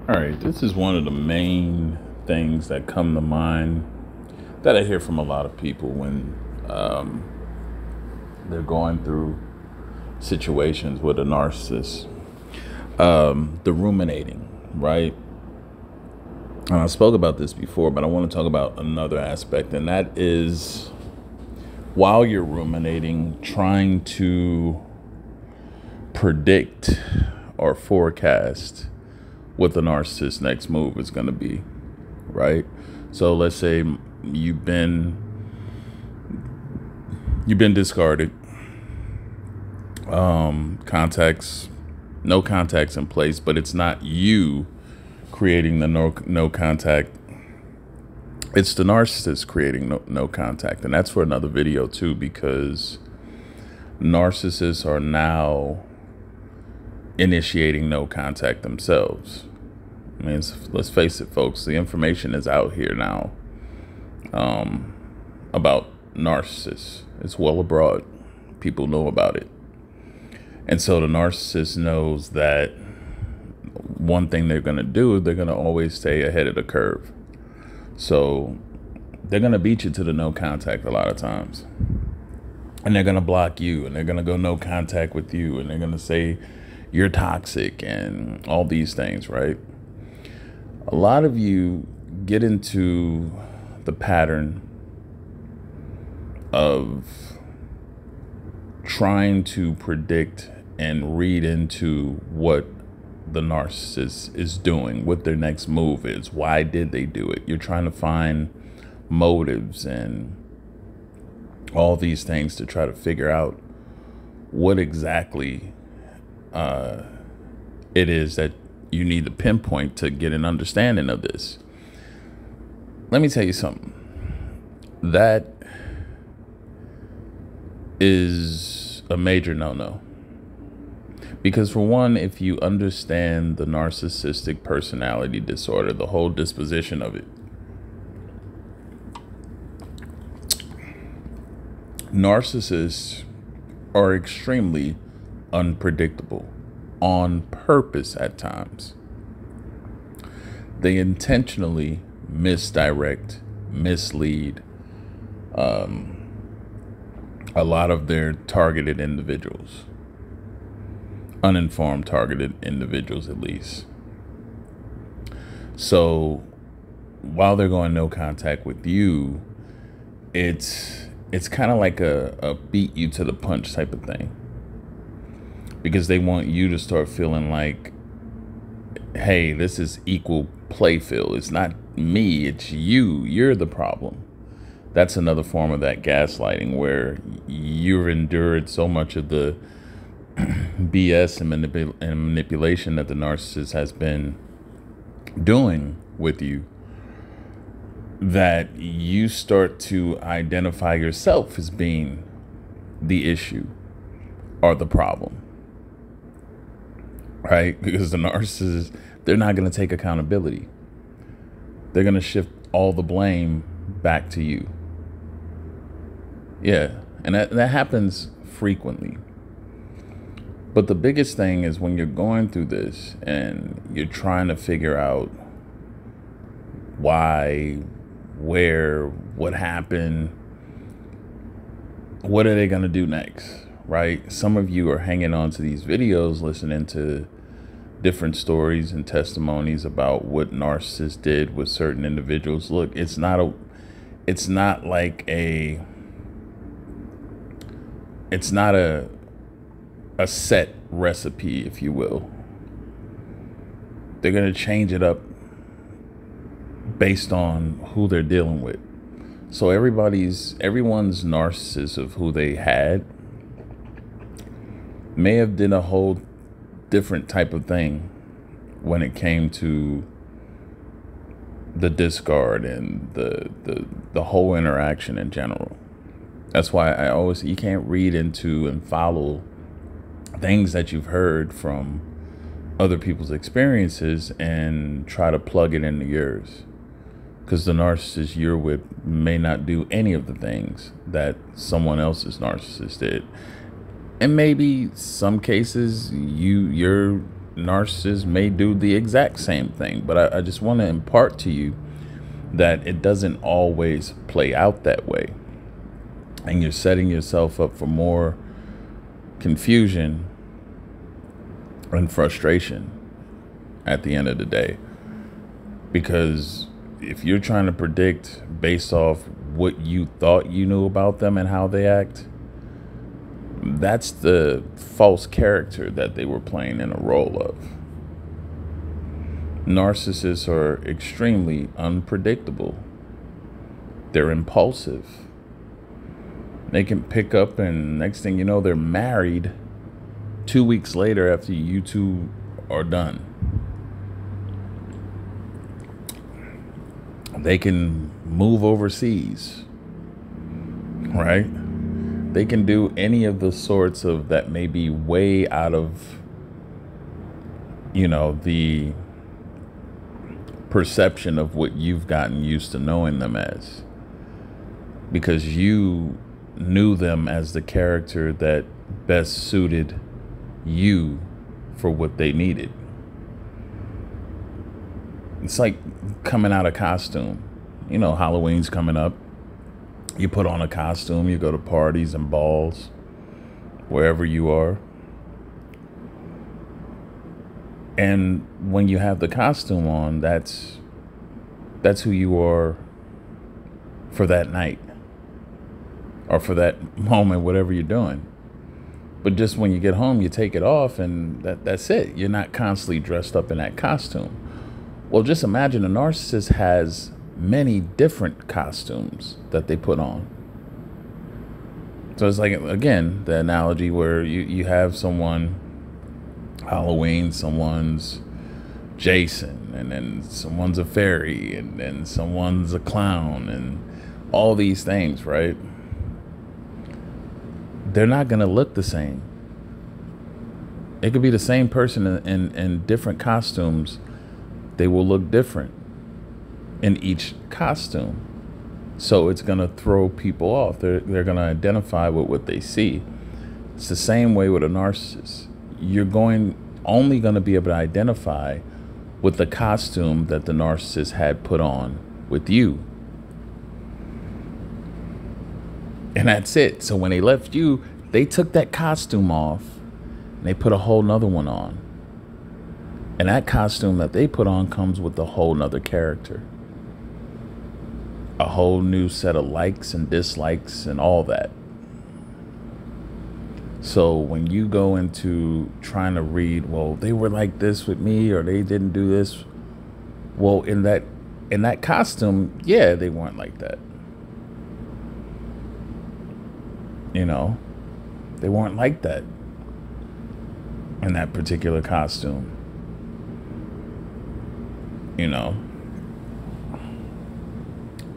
All right, this is one of the main things that come to mind that I hear from a lot of people when they're going through situations with a narcissist. The ruminating, right? And I spoke about this before, but I want to talk about another aspect, and that is while you're ruminating, trying to predict or forecast what the narcissist's next move is going to be, right? So let's say you've been discarded, contacts, no contacts in place, but it's not you creating the no contact. It's the narcissist creating no contact. And that's for another video too, because narcissists are now initiating no contact themselves. I mean, let's face it, folks, the information is out here now about narcissists. It's well abroad. People know about it. And so the narcissist knows that one thing they're going to do, they're going to always stay ahead of the curve. So they're going to beat you to the no contact a lot of times. And they're going to block you, and they're going to go no contact with you, and they're going to say you're toxic and all these things, right? A lot of you get into the pattern of trying to predict and read into what the narcissist is doing, what their next move is. Why did they do it? You're trying to find motives and all these things to try to figure out what exactly it is that you need to pinpoint to get an understanding of this. Let me tell you something. That is a major no-no. Because for one, if you understand the narcissistic personality disorder, the whole disposition of it, narcissists are extremely unpredictable on purpose at times. They intentionally misdirect, mislead a lot of their targeted individuals. Uninformed targeted individuals, at least. So while they're going no contact with you, it's kind of like a beat you to the punch type of thing, because they want you to start feeling like, hey, this is equal play field. It's not me, it's you. You're the problem. That's another form of that gaslighting, where you've endured so much of the BS and manipulation that the narcissist has been doing with you, that you start to identify yourself as being the issue or the problem, right? Because the narcissist, they're not going to take accountability. They're going to shift all the blame back to you. Yeah, and that happens frequently. But the biggest thing is when you're going through this and you're trying to figure out why, where, what happened, what are they going to do next, right? Some of you are hanging on to these videos, listening to different stories and testimonies about what narcissists did with certain individuals. Look, it's not a set recipe, if you will. They're going to change it up based on who they're dealing with. So everyone's narcissist of who they had may have done a whole different type of thing when it came to the discard and the whole interaction in general. That's why you can't read into and follow things that you've heard from other people's experiences and try to plug it into yours, because the narcissist you're with may not do any of the things that someone else's narcissist did. And maybe some cases you're narcissists may do the exact same thing. But I just want to impart to you that it doesn't always play out that way. And you're setting yourself up for more confusion and frustration at the end of the day. Because if you're trying to predict based off what you thought you knew about them and how they act, that's the false character that they were playing in a role of. Narcissists are extremely unpredictable. They're impulsive. They can pick up and next thing you know, they're married 2 weeks later after you two are done. They can move overseas, right? They can do any of the sorts of that may be way out of, the perception of what you've gotten used to knowing them as, because you knew them as the character that best suited you for what they needed. It's like coming out of costume. Halloween's coming up. You put on a costume, you go to parties and balls, wherever you are. And when you have the costume on, that's who you are for that night or for that moment, whatever you're doing. But just when you get home, you take it off and that's it. You're not constantly dressed up in that costume. Well, just imagine a narcissist has many different costumes that they put on. So it's like, again, the analogy where you have someone Halloween, someone's Jason, and then someone's a fairy, and then someone's a clown, and all these things, right? They're not going to look the same. It could be the same person in different costumes. They will look different in each costume. So it's going to throw people off. They're going to identify with what they see. It's the same way with a narcissist. You're only going to be able to identify with the costume that the narcissist had put on with you. And that's it. So when they left you, they took that costume off and they put a whole nother one on. And that costume that they put on comes with a whole nother character. A whole new set of likes and dislikes and all that. So when you go into trying to read, well, they were like this with me, or they didn't do this. Well, in that costume, yeah, they weren't like that. They weren't like that in that particular costume.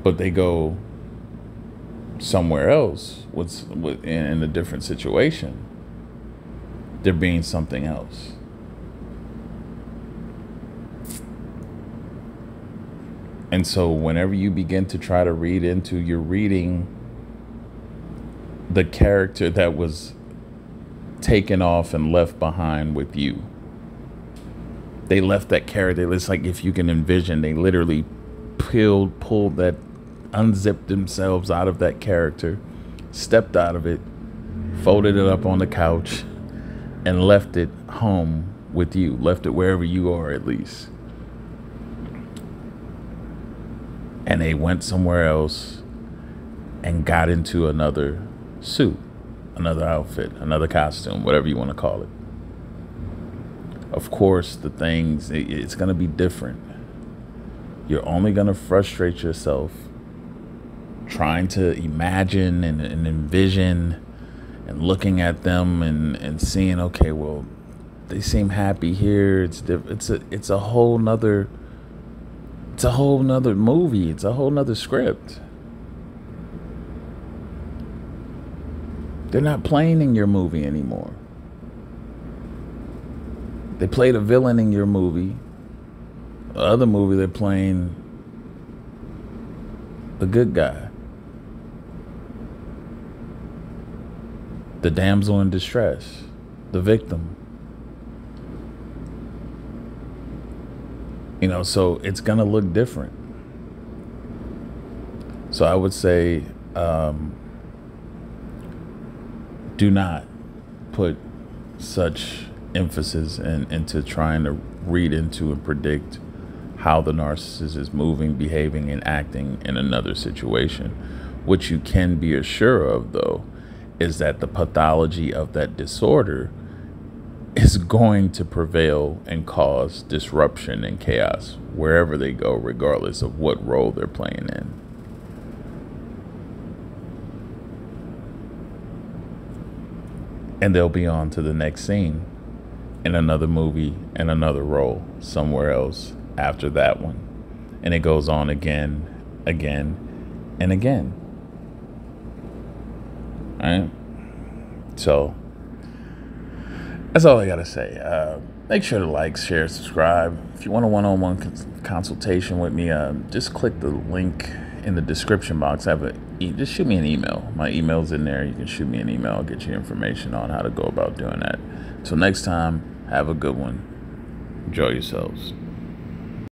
But they go somewhere else in a different situation. They're being something else. And so whenever you begin to try to read into, you're reading the character that was taken off and left behind with you. They left that character. It's like, if you can envision, they literally pulled that, unzipped themselves out of that character, stepped out of it, folded it up on the couch, and left it home with you, left it wherever you are at least. And they went somewhere else and got into another suit, another outfit, another costume, whatever you want to call it. Of course, the things, it's going to be different. You're only going to frustrate yourself trying to imagine and envision and looking at them and seeing, okay, well, they seem happy here. It's a whole nother movie. It's a whole nother script. They're not playing in your movie anymore. They played a villain in your movie. The other movie, they're playing the good guy. The damsel in distress. The victim. So it's gonna look different. So I would say, do not put such emphasis into trying to read into and predict how the narcissist is moving, behaving, and acting in another situation. What you can be assured of, though, is that the pathology of that disorder is going to prevail and cause disruption and chaos wherever they go, regardless of what role they're playing in. And they'll be on to the next scene in another movie and another role somewhere else after that one. And it goes on again, and again. All right? So that's all I got to say. Make sure to like, share, subscribe. If you want a one-on-one consultation with me, just click the link in the description box. Just shoot me an email. My email's in there. You can shoot me an email. I'll get you information on how to go about doing that. Till next time, have a good one. Enjoy yourselves.